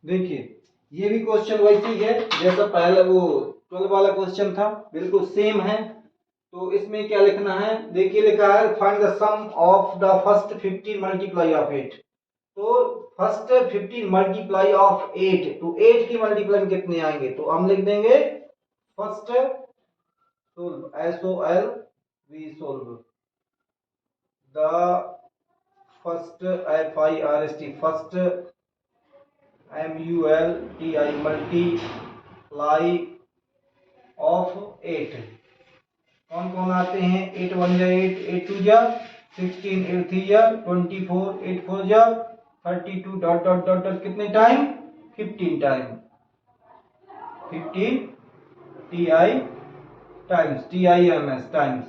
देखिए ये भी क्वेश्चन वैसे ही है जैसा पहले वो 12 वाला क्वेश्चन था, बिल्कुल सेम है। तो इसमें क्या लिखना है, देखिए लिखा है find the sum of the first 15 multiply of 8। तो फर्स्ट 15 मल्टीप्लाई ऑफ 8, तो 8 की मल्टीप्लाई कितने आएंगे, तो हम लिख देंगे first solve, SOL we solve the first FIRST first MULTI multiply of 8। कौन कौन आते हैं, 8 1 जा 8, 8 2 जा 16, 8 3 जा 24, 8 4 जा 32 डॉट डॉट डॉट डॉट कितने time, 15 time, 15 TI times, TIMS times,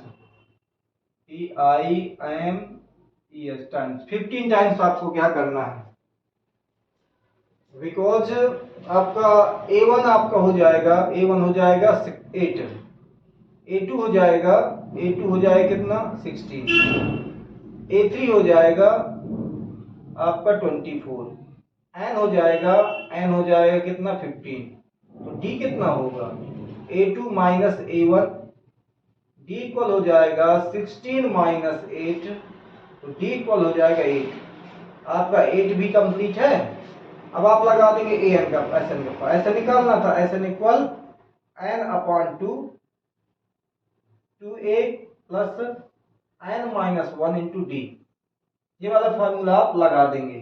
TIMES times 15 times आपको क्या करना है, बिकॉज आपका A1 आपका हो जाएगा, A1 हो जाएगा 8, A2 हो जाएगा, A2 हो जाएगा कितना 16, A3 हो जाएगा आपका 24, N हो जाएगा, N हो जाएगा कितना 15, तो D कितना होगा A2 minus A1, D equal हो जाएगा 16 माइनस 8, तो D इक्वल हो जाएगा 8। आपका 8 भी कंप्लीट है। अब आप लगा देंगे AN का SN का, ऐसे निकालना था, SN equal N upon 2 2A plus N minus 1 into D, ये वाला फॉर्मूला आप लगा देंगे।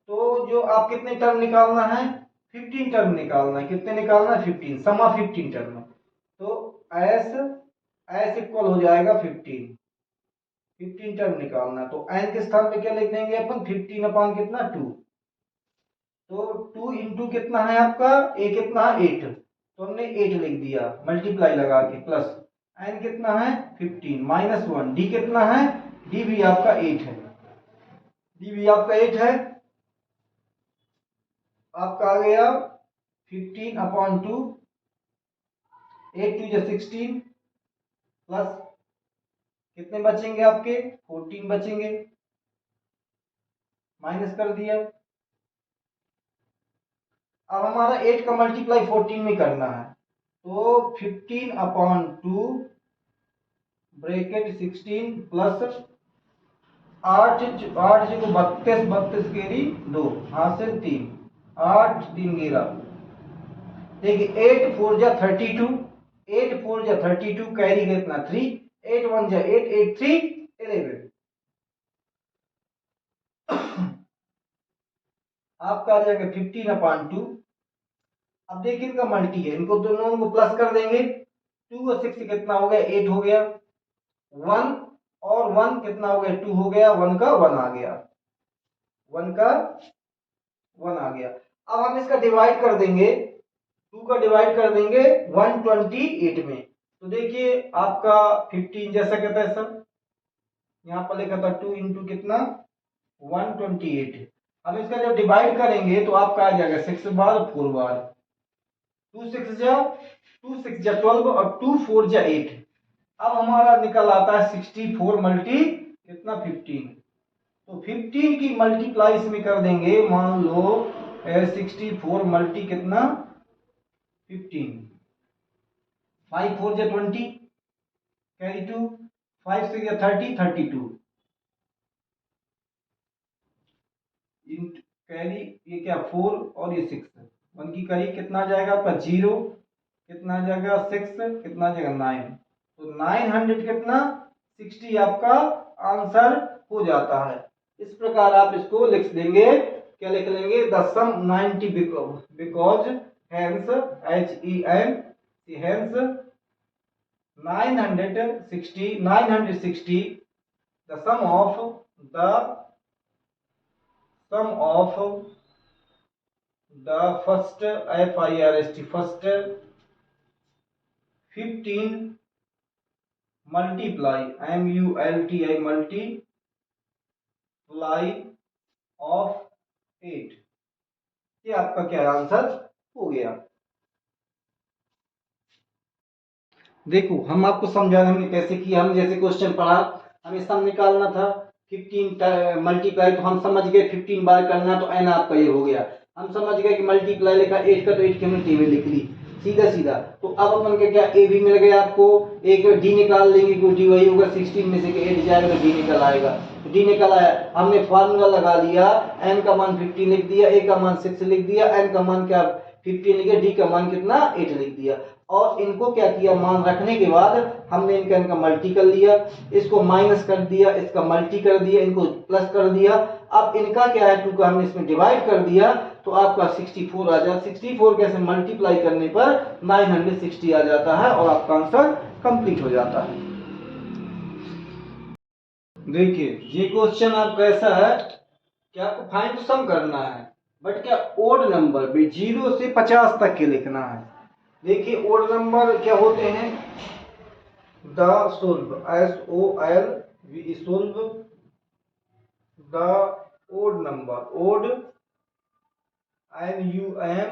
तो जो आप कितने टर्म निकालना है, 15 टर्म निकालना है, कितने निकालना है 15, समा 15 टर्म। तो S इक्वल हो जाएगा 15 टर्म निकालना, तो N के स्थान पे क्या लिख देंगे अपन, 15 अपान कितना 2, तो 2 इंटू कितना है आपका, A कितना है 8, तो हमने 8 लिख दिया मल्टीप्लाई लगा के, प्लस N कितना है 15 माइनस 1, D कितना है, D भी आपका 8 है, D भी आपका 8 है। आपका आ गया 15 अपॉन 2, 8 2 16 प्लस कितने बचेंगे आपके 14 बचेंगे, माइनस कर दिया। अब हमारा 8 का मल्टीप्लाई 14 में करना है, तो 15 अपॉन 2 ब्रैकेट 16 प्लस 8 8 को 32 32 केरी 2 हासिल 3 8 3 11, देखिए 8 4 जा 32, 8 4 जा 32 कैरी कितना 3, 8 1 जा 8 8 3 11। आपका आ जाएगा 15 अपॉन 2। अब देखिए इनका मल्टी है, इनको दोनों को प्लस कर देंगे, 2 और 6 कितना हो गया 8 हो गया, 1 और 1 कितना हो गया 2 हो गया, 1 का 1 आ गया, 1 का 1 आ गया। अब हम इसका डिवाइड कर देंगे, 2 का डिवाइड कर देंगे 128 में, तो देखिए आपका 15 जैसा कहता है सर, यहाँ पर लिखा था 2 इंटू कितना 128। अब इसका जब डिवाइड करेंगे तो आपका आ जाएगा 6 बार 4 बार, 2 6 जा 12 और 2 4 जा 8। अब हमारा निकल आता है 64 मल्टी कितना 15, तो 15 की मल्टीप्लाई इसमें कर देंगे, मान लो 64 मल्टी कितना 15, 5 4 जा 20 कैरी 2, 5 6 जा 30 32 कैरी, ये क्या 4 और ये 6, 1 की करी कितना जाएगा आपका 0, कितना जाएगा 6, कितना जाएगा 9, तो 900 कितना 60 आपका आंसर हो जाता है। इस प्रकार आप इसको लिख देंगे, क्या लिख लेंगे the sum 90 because hence HEN hence 960 the sum of the first FIRST first 15 multiply MULTI multiply of 8, ये आपका क्या आंसर हो गया। देखो हम आपको समझाने हमने कैसे किया, हम जैसे क्वेश्चन पढ़ा, हमें सम निकालना था 15 मल्टीप्लाई, तो हम समझ गए 15 बार करना, तो n आपका ये हो गया। हम समझ गए कि मल्टीप्लाई लिखा 8 का, तो 8 की हमने टेबल लिख ली सीधा सीधा। तो अब अपन के क्या ए भी मिल गया आपको, एक डी निकाल लेंगे क्योंकि डी वही होगा 16 में से 8 जाएगा तो डी निकल आएगा। तो डी निकल आया, हमने फार्मूला लगा लिया, n का मान 15 लिख दिया, a का मान 6 लिख दिया, n का मान क्या 15 लिख दिया, डी का मान कितना 8 लिख दिया। और इनको क्या किया, मान रखने के बाद हमने इनका मल्टी कर लिया, इसको माइनस कर दिया, इसका मल्टी कर दिया, इनको प्लस कर दिया। अब इनका क्या है 2 का हमने इसमें डिवाइड कर दिया, तो आपका 64 आ जाता। 64 कैसे मल्टीप्लाई करने पर 960 आ जाता है और आपका आंसर कंप्लीट हो जाता है। देखिए ये क्वेश्चन आपका ऐसा है कि आपको फाइंड सम करना है, बट क्या ओड नंबर 0 से 50 तक के लिखना है। देखिए ओड नंबर क्या होते हैं, the solve, SOLV solve the odd number, odd NUMBER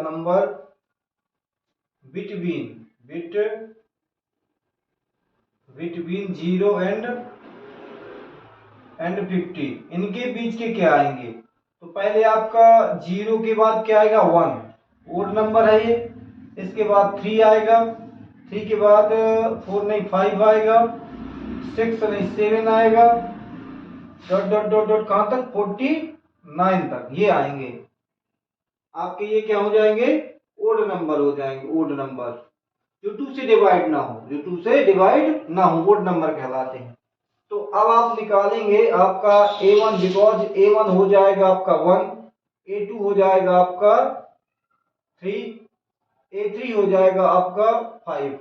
number between 0 and 50, इनके बीच के क्या आएंगे। तो पहले आपका 0 के बाद क्या आएगा 1, ओड नंबर है ये। इसके बाद 3 आएगा, 3 के बाद 4 नहीं 5 आएगा, 6 नहीं 7 आएगा, डॉट डॉट डॉट डॉट कहां तक 49 तक ये आएंगे आपके। ये क्या हो जाएंगे, ओड नंबर हो जाएंगे, ओड नंबर जो 2 से डिवाइड ना हो, जो 2 से डिवाइड ना हो, ओड नंबर कहलाते हैं। तो अब आप निकालेंगे आपका A1, बिकॉज A1 हो जाएगा आपका 1, A2 हो जाएगा आपका 3, A3 हो जाएगा आपका 5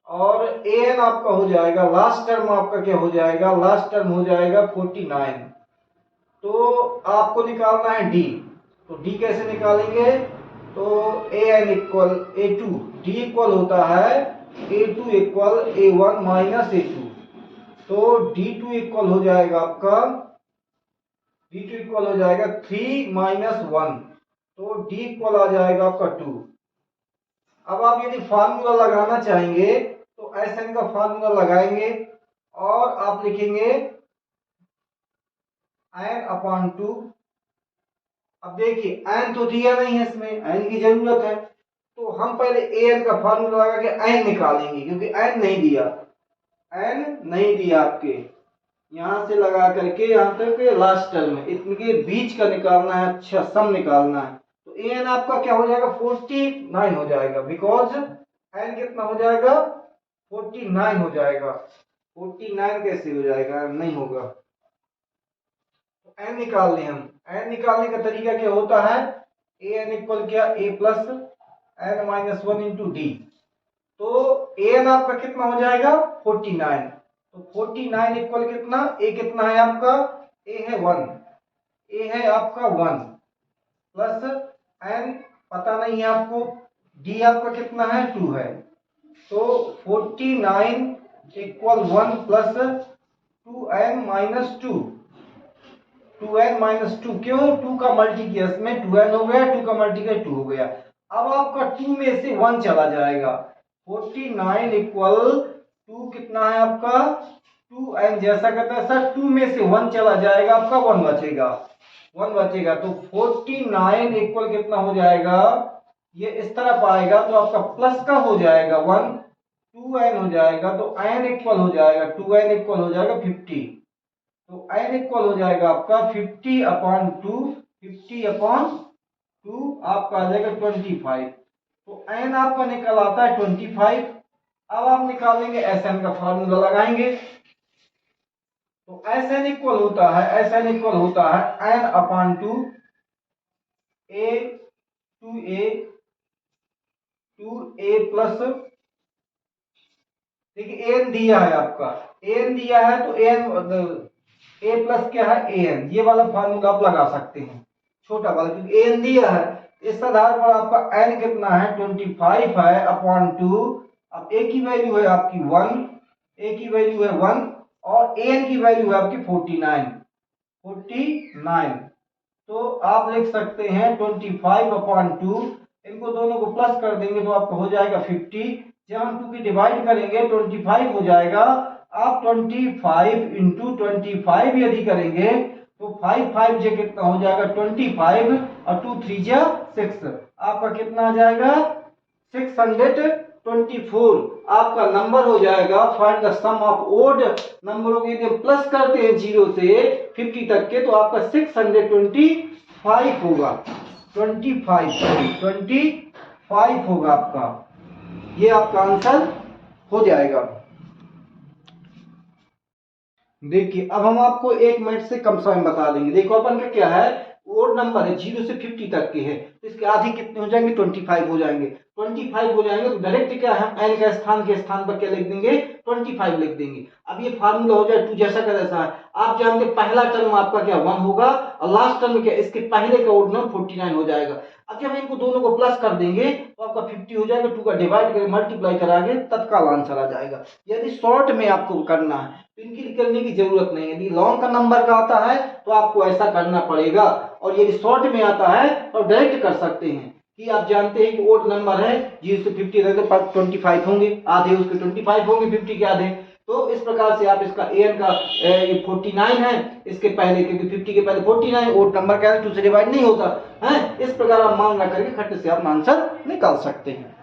और AN आपका हो जाएगा, लास्ट टर्म आपका क्या हो जाएगा, लास्ट टर्म हो जाएगा 49। तो आपको निकालना है D, तो D कैसे निकालेंगे, तो AN equal A2, D equal होता है A2 equal A1 minus A2, तो D2 इक्वल हो जाएगा आपका, D2 इक्वल हो जाएगा 3 माइनस 1, तो D इक्वल आ जाएगा आपका 2। अब आप यदि फार्मूला लगाना चाहेंगे तो SN का फार्मूला लगाएंगे और आप लिखेंगे n/2। अब देखिए n तो दिया नहीं है, इसमें n की जरूरत है, तो हम पहले an का फार्मूला लगा के n निकालेंगे, क्योंकि n नहीं दिया, n नहीं दिया आपके, यहां से लगा करके यहां तक लास्ट टर्म में, इनके बीच का निकालना है, अच्छा सम निकालना है। तो an आपका क्या हो जाएगा 49 हो जाएगा, बिकॉज n कितना हो जाएगा 49 हो जाएगा। 49 कैसे हो जाएगा, नहीं होगा। तो n निकाल लें हम, n निकालने का तरीका क्या होता है, an इक्वल क्या a plus n minus 1 into D. तो an आपका कितना हो जाएगा 49, तो 49 इक्वल कितना, a कितना है आपका, a है 1, a है आपका 1 प्लस n पता नहीं है आपको, d आपका कितना है 2 है, तो 49 equal 1 plus 2n minus 2, 2n minus 2, क्यों 2 का मल्टी किया इसमें 2n हो गया, 2 का मल्टी किया 2 हो गया। अब आपका 2 में से 1 चला जाएगा, 49 इक्वल 2 कितना है आपका 2n, जैसा कहता है सर 2 में से 1 चला जाएगा, आपका 1 बचेगा, 1 बचेगा। तो 49 इक्वल कितना हो जाएगा, ये इस तरफ आएगा तो आपका प्लस का हो जाएगा 1, 2n हो जाएगा, तो n इक्वल हो जाएगा 2n इक्वल हो जाएगा 50, तो n इक्वल हो जाएगा आपका 50/2, 50/2 आपका आ जाएगा 25, तो n आपका निकल आता है 25। अब आप निकालेंगे Sn का फार्मूला लगाएंगे, तो Sn इक्वल होता है, Sn इक्वल होता है n/2 a to a plus, देखिए an दिया है आपका, an दिया है तो an a प्लस क्या है an, ये वाला फार्मूला आप लगा सकते हैं छोटा वाला, क्योंकि an दिया है। इस आधार पर आपका n कितना है 25 है अपॉन 2। अब a की वैल्यू है आपकी 1, a की वैल्यू है 1 और an की वैल्यू है आपकी 49। तो आप लिख सकते हैं 25/2, इनको दोनों को प्लस कर देंगे तो आपको हो जाएगा 50। जब हम 2 की डिवाइड करेंगे 25 हो जाएगा। आप 25 इंटू 25 यदि करेंगे तो 5 5 जे कितना हो जाएगा 25 और 2 3 जा 6, आपका कितना आ जाएगा 624 आपका नंबर हो जाएगा। Find the sum of odd नंबरों के यदि हम प्लस करते हैं 0 से 50 तक के तो आपका 625 होगा, 25 होगा आपका, ये आपका आंसर हो जाएगा। देखिए अब हम आपको 1 मिनट से कम समय बता देंगे। देखो अपन का क्या है, ओड नंबर है 0 से 50 तक के है, तो इसके आधे कितने हो जाएंगे 25 हो जाएंगे। 25 हो जाएंगे तो डायरेक्ट क्या हम n का स्थान के स्थान पर क्या लिख देंगे 25 लिख देंगे। अब ये फार्मूला हो जाए 2 जैसा का जैसा है। आप जानते पहला टर्म आपका क्या 1 होगा और लास्ट टर्म क्या इसके पहले का ओड नंबर 49 हो जाएगा। अब जब इनको दोनों को प्लस कर देंगे तो आपका 50 हो जाएगा, 2 का डिवाइड करके मल्टीप्लाई कराएंगे तत्काल आंसर आ जाएगा। यदि शॉर्ट में आपको करना है तो इनकी करने की जरूरत नहीं है। यदि लॉन्ग का नंबर का आता है तो आपको ऐसा करना पड़ेगा, और यदि शॉर्ट में आता है तो डायरेक्ट कर सकते हैं कि आप जानते हैं कि ओड नंबर है 0 से 50 तक तो 25 होंगे, आधे उसके 25 होंगे 50 के आधे। तो इस प्रकार से आप इसका an का ये 49 है इसके पहले, क्योंकि 50 के पहले 49 ओड नंबर का 2 से डिवाइड नहीं होता है। इस प्रकार आप मान ना करके खट्टे से आप आंसर निकाल सकते हैं।